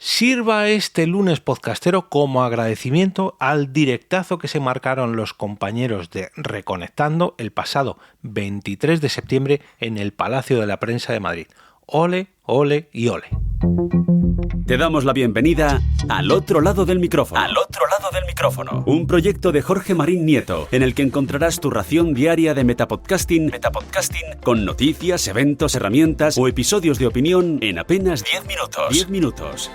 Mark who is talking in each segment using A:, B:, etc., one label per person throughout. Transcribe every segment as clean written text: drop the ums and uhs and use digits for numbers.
A: Sirva este lunes podcastero como agradecimiento al directazo que se marcaron los compañeros de Reconectando el pasado 23 de septiembre en el Palacio de la Prensa de Madrid. Ole, ole y ole.
B: Te damos la bienvenida al otro lado del micrófono. Al otro lado del micrófono. Un proyecto de Jorge Marín Nieto, en el que encontrarás tu ración diaria de metapodcasting con noticias, eventos, herramientas o episodios de opinión en apenas 10 minutos. 10 minutos.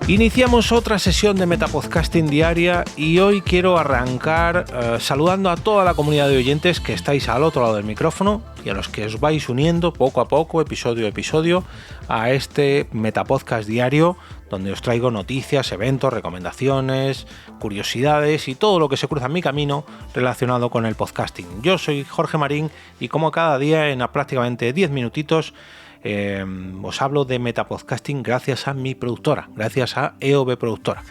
A: Iniciamos otra sesión de Metapodcasting diaria y hoy quiero arrancar saludando a toda la comunidad de oyentes que estáis al otro lado del micrófono y a los que os vais uniendo poco a poco, episodio a episodio, a este Metapodcast diario donde os traigo noticias, eventos, recomendaciones, curiosidades y todo lo que se cruza en mi camino relacionado con el podcasting. Yo soy Jorge Marín y como cada día en prácticamente 10 minutitos os hablo de Metapodcasting gracias a mi productora, gracias a EOB Productora.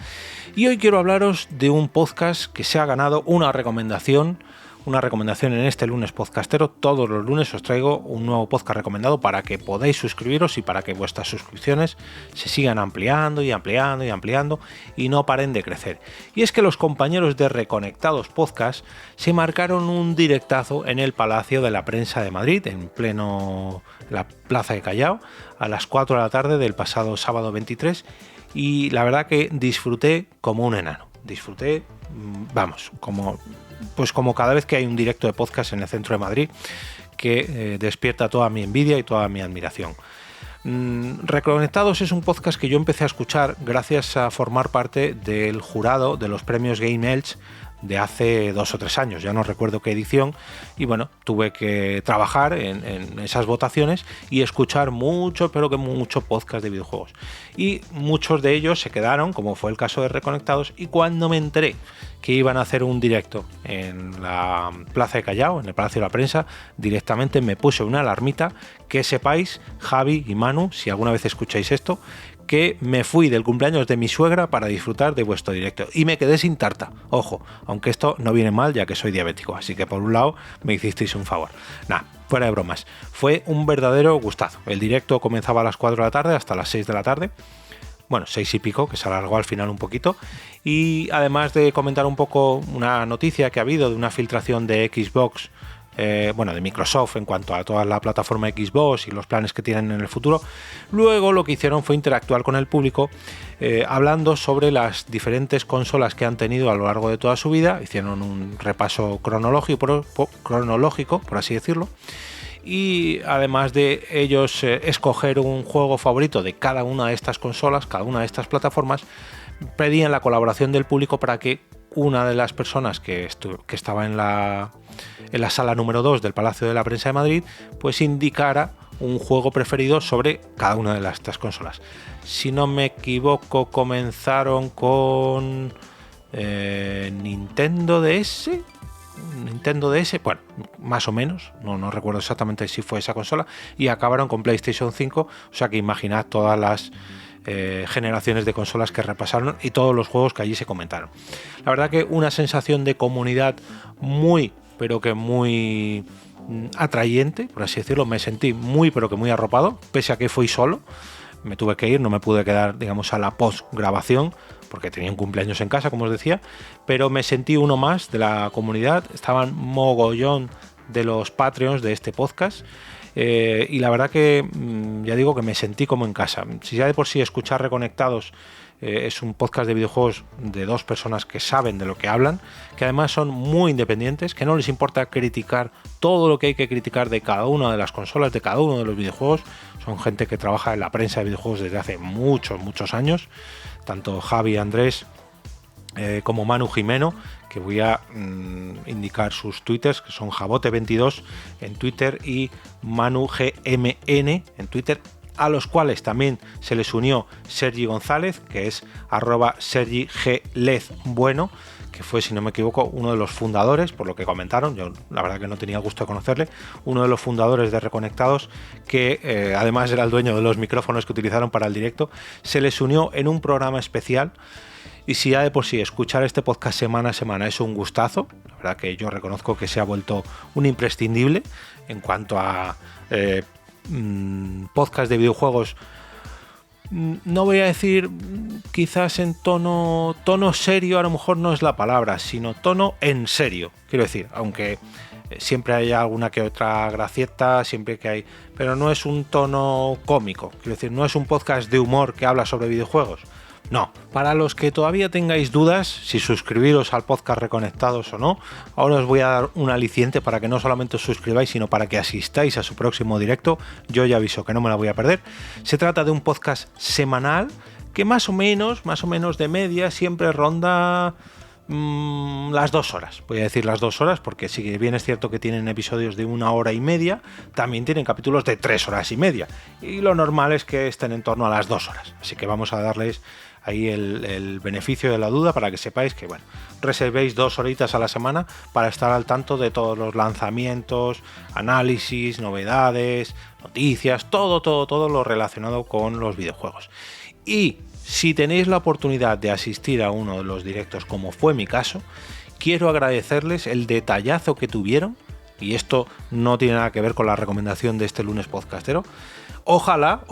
A: Y hoy quiero hablaros de un podcast que se ha ganado una recomendación en este lunes podcastero. Todos los lunes os traigo un nuevo podcast recomendado para que podáis suscribiros y para que vuestras suscripciones se sigan ampliando y ampliando y ampliando y no paren de crecer. Y es que los compañeros de Reconectados Podcast se marcaron un directazo en el Palacio de la Prensa de Madrid, en pleno la Plaza de Callao, a las 4 de la tarde del pasado sábado 23, y la verdad que disfruté como un enano. Disfruté, como cada vez que hay un directo de podcast en el centro de Madrid, que despierta toda mi envidia y toda mi admiración. Reconectados es un podcast que yo empecé a escuchar gracias a formar parte del jurado de los premios Game Elch de hace 2 o 3 años, ya no recuerdo qué edición, y bueno, tuve que trabajar en esas votaciones y escuchar mucho podcast de videojuegos, y muchos de ellos se quedaron, como fue el caso de Reconectados, y cuando me enteré que iban a hacer un directo en la Plaza de Callao, en el Palacio de la Prensa, directamente me puse una alarmita. Que sepáis, Javi y Manu, si alguna vez escucháis esto, que me fui del cumpleaños de mi suegra para disfrutar de vuestro directo y me quedé sin tarta. Ojo, aunque esto no viene mal ya que soy diabético, así que por un lado me hicisteis un favor. Fuera de bromas, fue un verdadero gustazo. El directo comenzaba a las 4 de la tarde hasta las 6 de la tarde. Bueno, 6 y pico, que se alargó al final un poquito. Y además de comentar un poco una noticia que ha habido de una filtración de Xbox, de Microsoft en cuanto a toda la plataforma Xbox y los planes que tienen en el futuro, luego lo que hicieron fue interactuar con el público hablando sobre las diferentes consolas que han tenido a lo largo de toda su vida. Hicieron un repaso cronológico, por así decirlo. Y además de ellos escoger un juego favorito de cada una de estas consolas, cada una de estas plataformas, pedían la colaboración del público para que una de las personas que estaba en la sala número 2 del Palacio de la Prensa de Madrid, pues indicara un juego preferido sobre cada una de estas consolas. Si no me equivoco, comenzaron con Nintendo DS, bueno, más o menos, no recuerdo exactamente si fue esa consola, y acabaron con PlayStation 5, o sea que imaginad todas las generaciones de consolas que repasaron y todos los juegos que allí se comentaron. La verdad que una sensación de comunidad muy atrayente, por así decirlo. Me sentí muy arropado, pese a que fui solo. Me tuve que ir, no me pude quedar, digamos, a la post grabación porque tenía un cumpleaños en casa, como os decía, pero me sentí uno más de la comunidad. Estaban mogollón de los Patreons de este podcast. Y la verdad que ya digo que me sentí como en casa. Si ya de por sí escuchar Reconectados es un podcast de videojuegos de 2 personas que saben de lo que hablan, que además son muy independientes, que no les importa criticar todo lo que hay que criticar de cada una de las consolas, de cada uno de los videojuegos. Son gente que trabaja en la prensa de videojuegos desde hace muchos años, tanto Javi Andrés como Manu Jimeno, que voy a indicar sus twitters, que son Jabote22 en Twitter y Manu GMN en Twitter, a los cuales también se les unió Sergi González, que es @SergiGlezBueno, que fue, si no me equivoco, uno de los fundadores, por lo que comentaron. Yo la verdad que no tenía gusto de conocerle, uno de los fundadores de Reconectados, que además era el dueño de los micrófonos que utilizaron para el directo. Se les unió en un programa especial. Y si ya de por sí escuchar este podcast semana a semana es un gustazo, la verdad que yo reconozco que se ha vuelto un imprescindible en cuanto a podcast de videojuegos, no voy a decir quizás en tono serio, a lo mejor no es la palabra, sino tono en serio, quiero decir, aunque siempre hay alguna que otra gracieta, siempre que hay, pero no es un tono cómico, quiero decir, no es un podcast de humor que habla sobre videojuegos. No, para los que todavía tengáis dudas si suscribiros al podcast Reconectados o no, ahora os voy a dar un aliciente para que no solamente os suscribáis, sino para que asistáis a su próximo directo. Yo ya aviso que no me la voy a perder. Se trata de un podcast semanal que más o menos de media siempre ronda las 2 horas. Voy a decir las 2 horas porque si bien es cierto que tienen episodios de 1 hora y media, también tienen capítulos de 3 horas y media. Y lo normal es que estén en torno a las 2 horas. Así que vamos a darles ahí el beneficio de la duda para que sepáis que, bueno, reservéis 2 horitas a la semana para estar al tanto de todos los lanzamientos, análisis, novedades, noticias, todo lo relacionado con los videojuegos. Y si tenéis la oportunidad de asistir a uno de los directos, como fue mi caso, quiero agradecerles el detallazo que tuvieron, y esto no tiene nada que ver con la recomendación de este lunes podcastero. Ojalá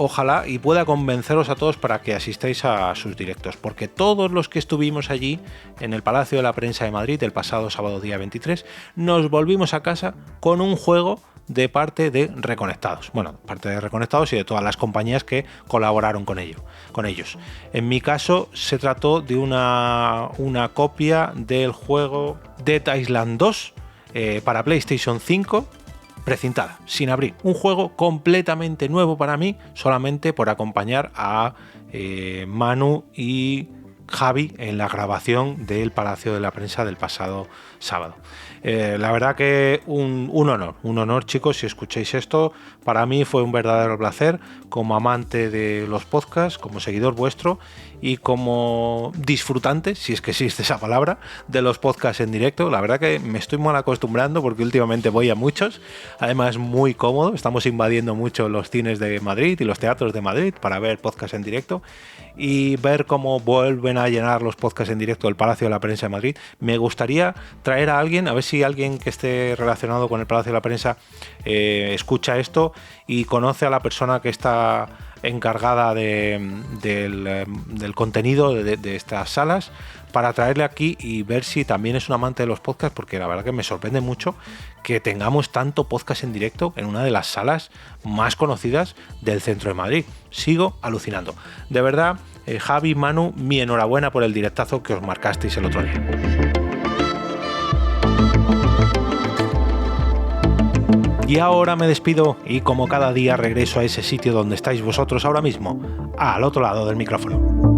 A: y pueda convenceros a todos para que asistáis a sus directos, porque todos los que estuvimos allí en el Palacio de la Prensa de Madrid el pasado sábado día 23, nos volvimos a casa con un juego de parte de Reconectados. Bueno, parte de Reconectados y de todas las compañías que colaboraron con ellos. En mi caso se trató de una copia del juego Dead Island 2 para PlayStation 5, precintada, sin abrir. Un juego completamente nuevo para mí, solamente por acompañar a Manu y Javi en la grabación del Palacio de la Prensa del pasado sábado. La verdad que un honor, chicos, si escucháis esto, para mí fue un verdadero placer como amante de los podcasts, como seguidor vuestro y como disfrutante, si es que existe esa palabra, de los podcasts en directo. La verdad que me estoy mal acostumbrando porque últimamente voy a muchos, además muy cómodo, estamos invadiendo mucho los cines de Madrid y los teatros de Madrid para ver podcasts en directo y ver cómo vuelven a llenar los podcasts en directo del Palacio de la Prensa de Madrid. Me gustaría traer a alguien, a ver si alguien que esté relacionado con el Palacio de la Prensa escucha esto y conoce a la persona que está encargada del contenido de estas salas, para traerle aquí y ver si también es un amante de los podcasts, porque la verdad que me sorprende mucho que tengamos tanto podcast en directo en una de las salas más conocidas del centro de Madrid. Sigo alucinando. De verdad, Javi, Manu, mi enhorabuena por el directazo que os marcasteis el otro día. Y ahora me despido y como cada día regreso a ese sitio donde estáis vosotros ahora mismo, al otro lado del micrófono.